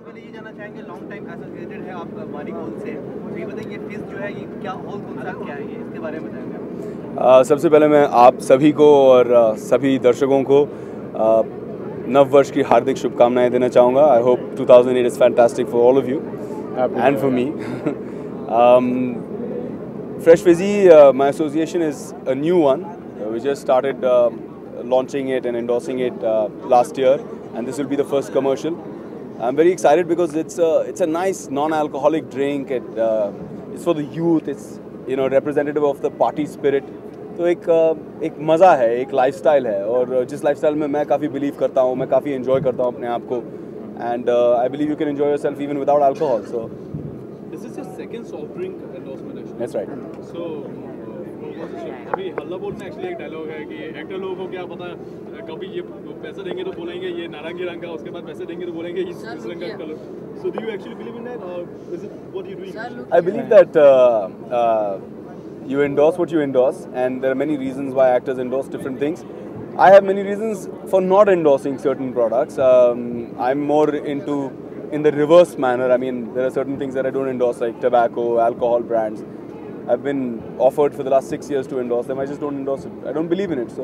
पहले ये जानना चाहेंगे, लॉन्ग टाइम एसोसिएटेड है आप वानी गोल्ड से, तो ये बताइए फिज जो है ये क्या होल कॉन्सेप्ट क्या है, ये इसके बारे में बताएंगे। सबसे पहले मैं आप सभी को और सभी दर्शकों को नव वर्ष की हार्दिक शुभकामनाएं देना चाहूँगा। I hope 2008 is fantastic for all of you and for me. Fresh Fizzy, my association is a new one. We just started launching it and endorsing it last year, and this will be the first commercial. I'm very excited because it's a nice non-alcoholic drink. It's for the youth. It's representative of the party spirit. तो एक मज़ा है, एक lifestyle है, और जिस lifestyle में मैं काफ़ी बिलीव करता हूँ, मैं काफ़ी एंजॉय करता हूँ अपने आप को, and I believe you can enjoy yourself even without alcohol. So This is your second soft drink endorsement actually. That's right. So अभी हल्ला बोल में एक्चुअली एक डायलॉग है कि एक्टर लोगों को क्या पता, कभी ये पैसे देंगे तो बोलेंगे ये नारंगी रंग का, उसके बाद पैसे देंगे तो बोलेंगे इस रंग का colour. So do you actually believe in that, or is it what you doing? I believe that you endorse what you endorse, and there are many reasons why actors endorse different things. I have many reasons for not endorsing certain products. I'm more in the reverse manner. I mean, there are certain things that I don't endorse, like tobacco, alcohol brands. I've been offered for the last 6 years to endorse them. I just don't endorse it. I don't believe in it. So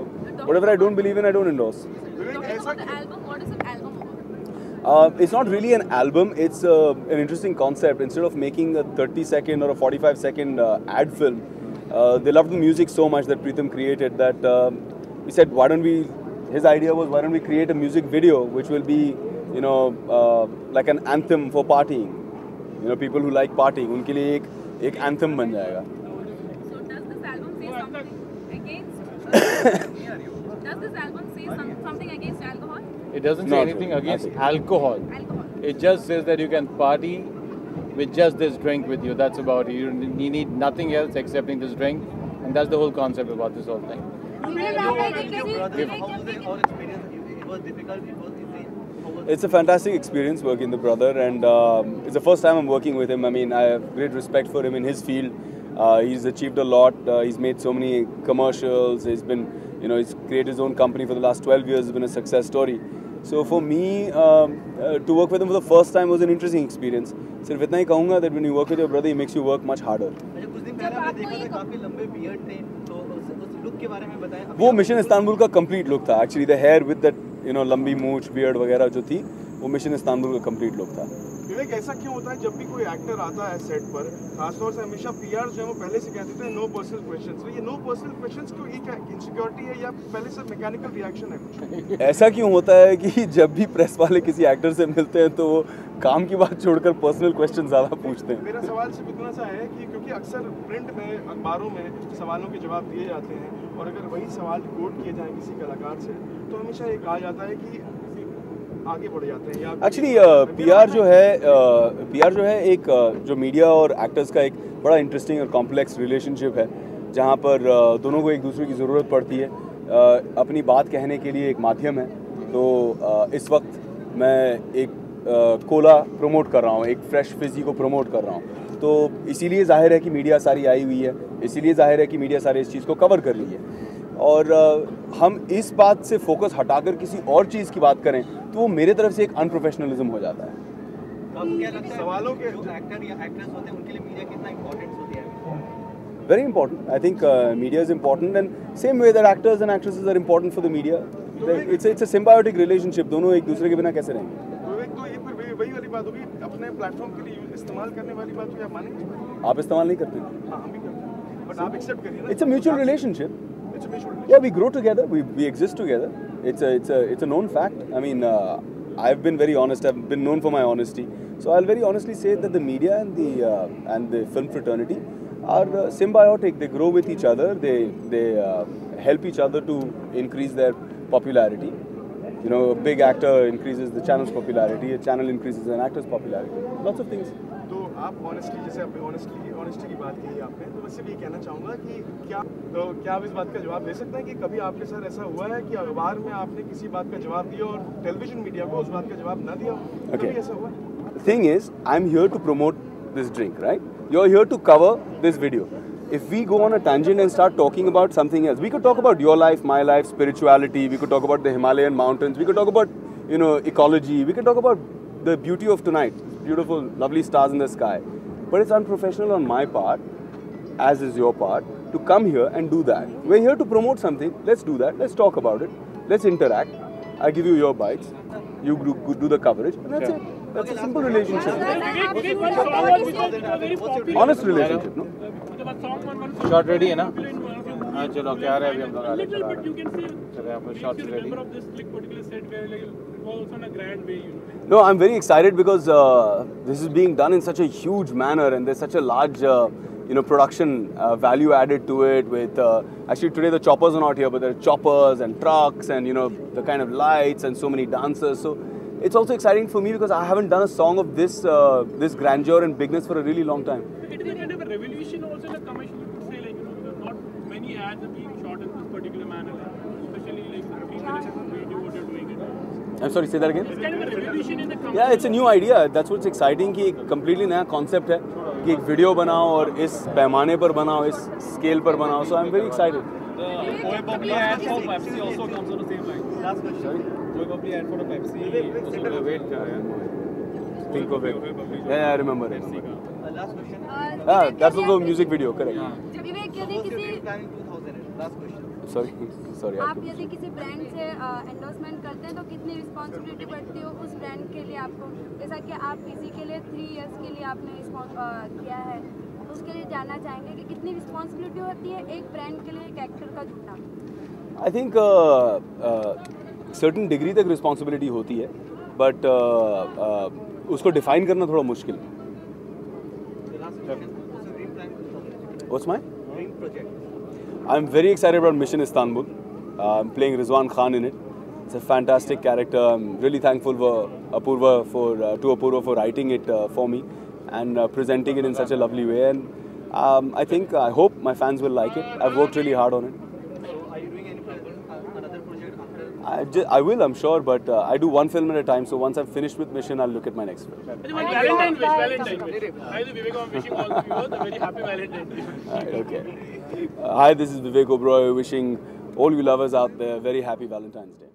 whatever I don't believe in, I don't endorse. Talking about the album, what is an album about? It's not really an album. It's an interesting concept. Instead of making a 30-second or a 45-second ad film, they loved the music so much that Pritham created that we said, why don't we? His idea was, why don't we create a music video which will be, like an anthem for partying. People who like partying, उनके लिए एक anthem बन जाएगा. So does this album say something against? Does this album say something against alcohol? It doesn't say Not anything really, against nothing. alcohol. Alcohol. It just says that you can party with just this drink with you. That's about it. You need nothing else excepting this drink, and that's the whole concept about this whole thing. How was the experience? It was difficult. It was easy. It's a fantastic experience working with the brother, and it's the first time I'm working with him. I mean, I have great respect for him in his field. He's achieved a lot. He's made so many commercials. He's been, he's created his own company for the last 12 years. It's been a success story. So for me, to work with him for the first time was an interesting experience. सिर्फ इतना ही कहूँगा that when you work with your brother, he makes you work much harder. अच्छा, कुछ दिन पहले आपने देखा था काफी लंबे बियर्ड थे, तो उस लुक के बारे में बताएं. वो मिशन इस्तांबुल का कंप्लीट लुक था. Actually the here with that लंबी मूछ बियर्ड वगैरह जो थी, वो मिशन इस्तांबुल का कंप्लीट लुक था. विवेक, ऐसा क्यों होता है जब भी कोई एक्टर आता है सेट पर, खासतौर से हमेशा पीआर जो है वो पहले से कह देते हैं नो पर्सनल क्वेश्चंस. तो ये नो पर्सनल क्वेश्चंस क्यों? ये क्या इनसिक्योरिटी है या पहले से मैकेनिकल रिएक्शन है कुछ? ऐसा क्यों होता है कि जब भी प्रेस वाले किसी एक्टर से मिलते हैं तो वो काम की बात छोड़कर पर्सनल क्वेश्चन ज़्यादा पूछते हैं. मेरा सवाल सिर्फ इतना सा है कि क्योंकि अक्सर प्रिंट में, अखबारों में सवालों के जवाब दिए जाते हैं, और अगर वही सवाल कोट किए जाएं किसी कलाकार से, तो हमेशा ये कहा जाता है कि आगे बढ़ जाते हैं. एक्चुअली पीआर जो है एक जो मीडिया और एक्टर्स का एक बड़ा इंटरेस्टिंग और कॉम्प्लेक्स रिलेशनशिप है, जहाँ पर दोनों को एक दूसरे की ज़रूरत पड़ती है. अपनी बात कहने के लिए एक माध्यम है. तो इस वक्त मैं एक कोला प्रमोट कर रहा हूँ, एक फ्रेश फिजी को प्रमोट कर रहा हूँ. तो इसीलिए जाहिर है कि मीडिया सारी आई हुई है, इसीलिए जाहिर है कि मीडिया सारी इस चीज़ को कवर कर रही है. और हम इस बात से फोकस हटाकर किसी और चीज़ की बात करें तो वो मेरे तरफ से एक अनप्रोफेशनलिज्म हो जाता है. आपको क्या लगता है सवालों के जो एक्टर या एक्ट्रेस होते हैं उनके लिए मीडिया कितना इंपॉर्टेंट होती है? Very important. I think media is important, and same way that actors and actresses are important for the media. It's a symbiotic relationship. दोनों एक दूसरे के बिना कैसे रहेंगे? विवेक, तो ये फिर वही वाली बात होगी, अपने प्लेटफॉर्म के लिए इस्तेमाल करने वाली बात को आप मानेंगे? आप इस्तेमाल नहीं करते? हाँ, हम भी करते हैं, बट आप एक्सेप्ट करिए ना. It's a mutual relationship. It's a mutual Yeah, we grow together. We exist together. It's a known fact. I mean, I've been very honest. I've been known for my honesty. So I'll very honestly say that the media and the film fraternity are symbiotic. They grow with each other. They help each other to increase their popularity. A big actor increases the channel's popularity. A channel increases an actor's popularity. Lots of things. तो आप honestly, जैसे आपने honesty की बात की आपने, तो मैं सिर्फ ये कहना चाहूँगा कि क्या आप इस बात का जवाब दे सकते हैं कि कभी आपके साथ ऐसा हुआ है कि अखबार में आपने किसी बात का जवाब दिया और टेलीविजन मीडिया को उस बात का जवाब ना दिया? कभी ऐसा हुआ? The thing is, I'm here to promote this drink, right? You're here to cover this video. If we go on a tangent and start talking about something else, we could talk about your life, my life, spirituality. We could talk about the Himalayan mountains. We could talk about, ecology. We could talk about the beauty of tonight, beautiful, lovely stars in the sky. But it's unprofessional on my part, as is your part, to come here and do that. We're here to promote something. Let's do that. Let's talk about it. Let's interact. I give you your bites. You do the coverage. And that's it. That's a simple relationship. Honest relationship, no? Shot ready है ना? हाँ चलो क्या रहे अभी हम लोग आगे चला रहे हैं। चले आपको shots ready. No, I'm very excited because this is being done in such a huge manner and there's such a large, production value added to it. With actually today the choppers are not here, but there are choppers and trucks and the kind of lights and so many dancers. So it's also exciting for me because I haven't done a song of this this grandeur and bigness for a really long time. It is a kind of a revolution also in the commercial. You could say because not many ads are being shot in this particular manner, especially like the video what you're doing. I'm sorry, say that again. It's kind of a revolution in the commercial. Yeah, it's a new idea. That's what's exciting कि एक completely नया concept है कि एक video बनाओ और इस पैमाने पर बनाओ, इस scale पर बनाओ. So I'm very excited. The Koi Bubbly ad for Pepsi also comes on the same line. Last question. Sorry? Koi Bubbly ad for the Pepsi. Wait, think of it. Yeah, I remember it. Last question. That's also a music video, correct? विवेक यदि What's your किसी dream plan in 2008? Last question. Sorry. आप यदि किसी brand से endorsement करते हैं तो कितनी रिस्पॉन्सिबिलिटी पड़ती है उस ब्रांड के लिए आपको, जैसा कि आप किसी के लिए 3 इयर्स के लिए आपने किया है, उसके लिए जानना चाहेंगे कि कितनी रिस्पॉन्सिबिलिटी होती है एक ब्रांड के लिए एक एक्टर का जुड़ना? I think certain degree तक responsibility होती है, but उसको define करना थोड़ा मुश्किल है. Last question. What's your dream plan in 2008? What's my? Dream project. I'm very excited about Mission Istanbul. I'm playing Rizwan Khan in it. It's a fantastic character. I'm really thankful to Apurva for writing it for me and presenting it in such a lovely way. And I hope my fans will like it. I've worked really hard on it. So are you doing another project after? I will, I'm sure, but I do one film at a time. So once I'm finished with Mission, I'll look at my next film. Valentine wish. Hi, Vivek, I'm wishing all the viewers a very happy Valentine Day. Okay. Hi, this is Vivek Oberoi wishing all you lovers out there a very happy Valentine's Day.